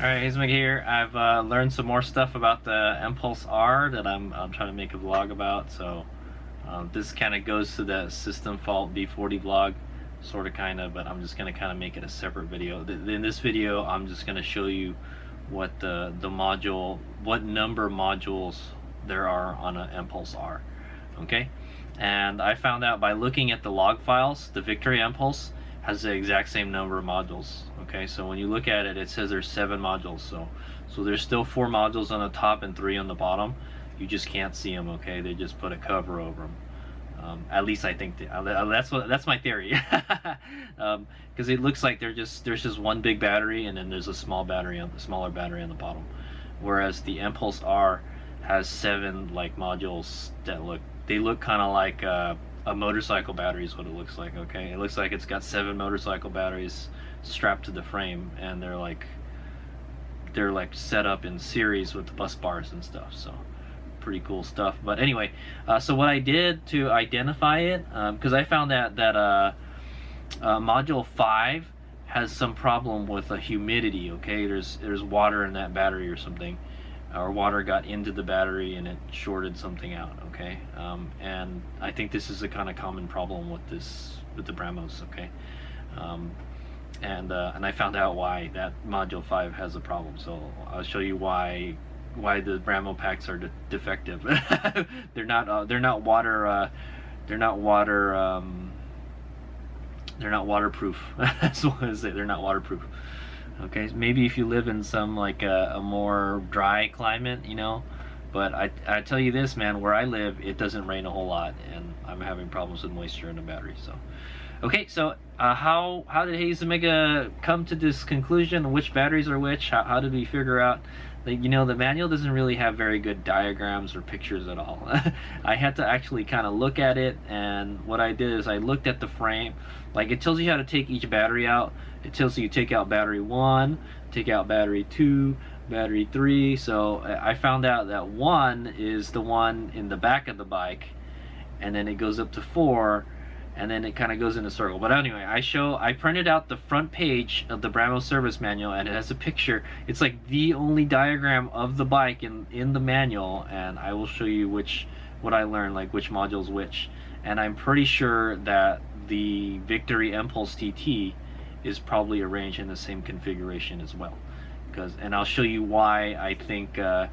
Alright, Ismig here. I've learned some more stuff about the Impulse R that I'm trying to make a vlog about. So this kind of goes to the system fault B40 vlog, sort of kind of, but I'm just going to kind of make it a separate video. In this video, I'm just going to show you what the module, what number modules there are on an Impulse R. Okay, and I found out by looking at the log files, the Victory Empulse has the exact same number of modules. Okay, so when you look at it, it says there's 7 modules. So there's still 4 modules on the top and 3 on the bottom. You just can't see them. Okay, they just put a cover over them. At least I think that's my theory. Because it looks like there's just one big battery, and then there's a smaller battery on the bottom. Whereas the Impulse R has 7 like modules that look kind of like a motorcycle battery is what it looks like. Okay, it looks like it's got 7 motorcycle batteries strapped to the frame, and they're like set up in series with the bus bars and stuff. So pretty cool stuff. But anyway, so what I did to identify it, because I found that module 5 has some problem with humidity. Okay, there's water in that battery or something, or water got into the battery and it shorted something out. Okay, and I think this is a kind of common problem with the Brammos. Okay, and I found out why that module 5 has a problem. So I'll show you why the Brammo packs are defective. they're not waterproof. That's what I say. They're not waterproof. Okay, maybe if you live in some like a more dry climate, you know. But I tell you this, man, where I live, it doesn't rain a whole lot, and I'm having problems with moisture in the battery. So, okay, so how did Hayes Omega come to this conclusion? Which batteries are which? How did we figure out? Like, you know, the manual doesn't really have very good diagrams or pictures at all. I had to actually kind of look at it, and what I did is I looked at the frame. Like, it tells you how to take each battery out. It tells you take out battery 1, take out battery 2, battery 3. So I found out that 1 is the one in the back of the bike, and then it goes up to 4, and then it kind of goes in a circle. But anyway, I printed out the front page of the Brammo service manual, and it has a picture. It's like the only diagram of the bike in the manual, and I will show you what I learned, like which module's which. And I'm pretty sure that the Victory Empulse TT is probably arranged in the same configuration as well. And I'll show you why I think that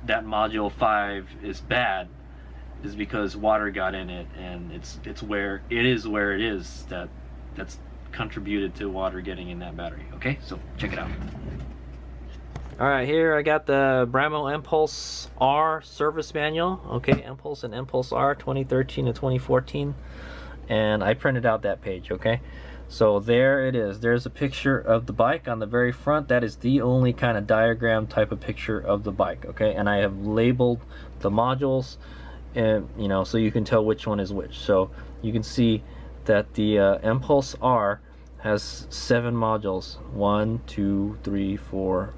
module 5 is bad, is because water got in it, and it's where it is that's contributed to water getting in that battery. Okay, so check it out. Alright, here I got the Brammo Impulse R service manual. Okay, Impulse and Impulse R 2013 to 2014, and I printed out that page. Okay, so there it is. There's a picture of the bike on the very front. That is the only kind of diagram type of picture of the bike. Okay, and I have labeled the modules, and you know, so you can tell which one is which. So you can see that the Impulse R has 7 modules. 1, 2, 3, 4,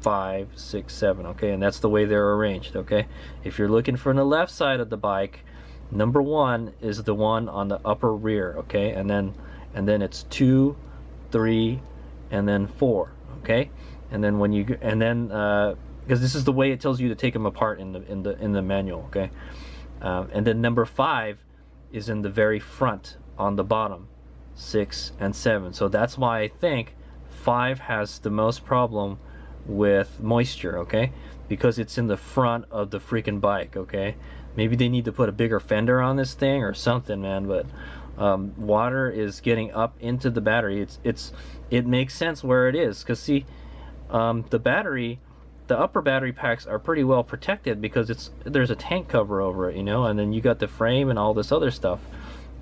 5, 6, 7. Okay, and that's the way they're arranged. Okay, if you're looking from the left side of the bike, number 1 is the one on the upper rear. Okay, and then it's 2, 3, and then 4. Okay, and then because this is the way it tells you to take them apart in the manual. Okay, and then number 5 is in the very front on the bottom, 6 and 7. So that's why I think 5 has the most problem with moisture. Okay, because it's in the front of the freaking bike. Okay, maybe they need to put a bigger fender on this thing or something, man. But water is getting up into the battery. It makes sense where it is, because see, the upper battery packs are pretty well protected because there's a tank cover over it, you know, and then you got the frame and all this other stuff.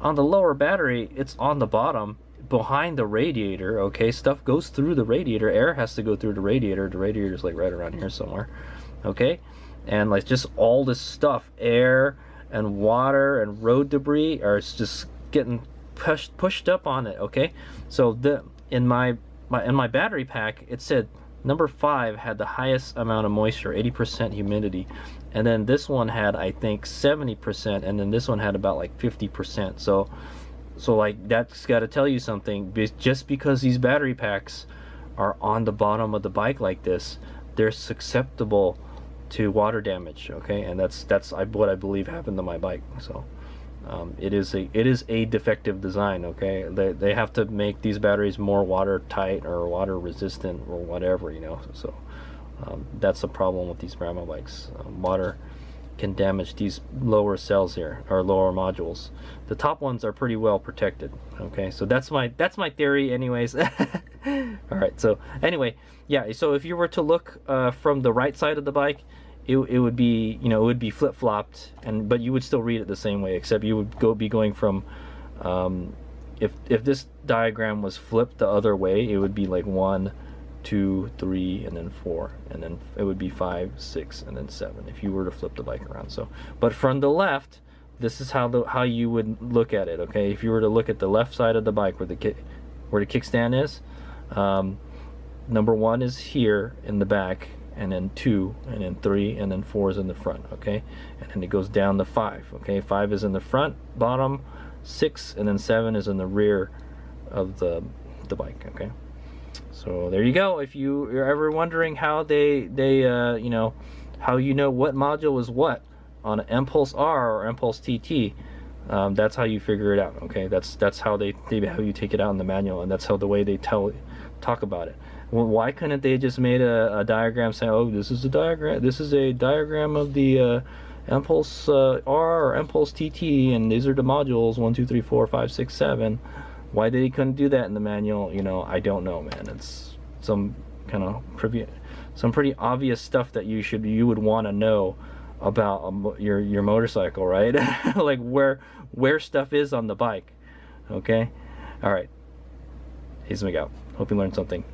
On the lower battery, it's on the bottom behind the radiator. Okay, stuff goes through the radiator, air has to go through the radiator. The radiator is like right around here somewhere. Okay, and like just all this stuff, air and water and road debris are just getting pushed up on it. Okay, so in my battery pack, it said number 5 had the highest amount of moisture, 80% humidity, and then this one had, I think, 70%, and then this one had about like 50%. So like, that's got to tell you something. Just because these battery packs are on the bottom of the bike like this, they're susceptible to water damage. Okay, and that's what I believe happened to my bike. So it is a defective design. Okay, they have to make these batteries more watertight or water resistant or whatever, you know. So that's the problem with these Brammo bikes. Water can damage these lower cells here, or lower modules. The top ones are pretty well protected. Okay, so that's my theory anyways. All right, so anyway, yeah, so if you were to look from the right side of the bike, it would be, you know, it would be flip-flopped, but you would still read it the same way, except you would be going from if this diagram was flipped the other way, it would be like 1, 2, 3, and then 4, and then it would be 5, 6, and then 7 if you were to flip the bike around. So, but from the left, this is how you would look at it. Okay, if you were to look at the left side of the bike where the kickstand is, number 1 is here in the back, and then 2, and then 3, and then 4 is in the front. Okay, and then it goes down to 5. Okay, 5 is in the front bottom, 6, and then 7 is in the rear of the bike. Okay. So there you go. If you're ever wondering how they you know, how you know what module is what on an Impulse R or Impulse TT, that's how you figure it out. Okay, that's how they how you take it out in the manual, and that's how the way they talk about it. Well, why couldn't they just made a diagram saying, oh, this is a diagram. This is a diagram of the Impulse R or Impulse TT, and these are the modules 1, 2, 3, 4, 5, 6, 7. Why they couldn't do that in the manual, you know, I don't know, man. It's some kind of some pretty obvious stuff that you would want to know about your motorcycle, right? Like where stuff is on the bike. Okay, all right. Here's Miguel. Hope you learned something.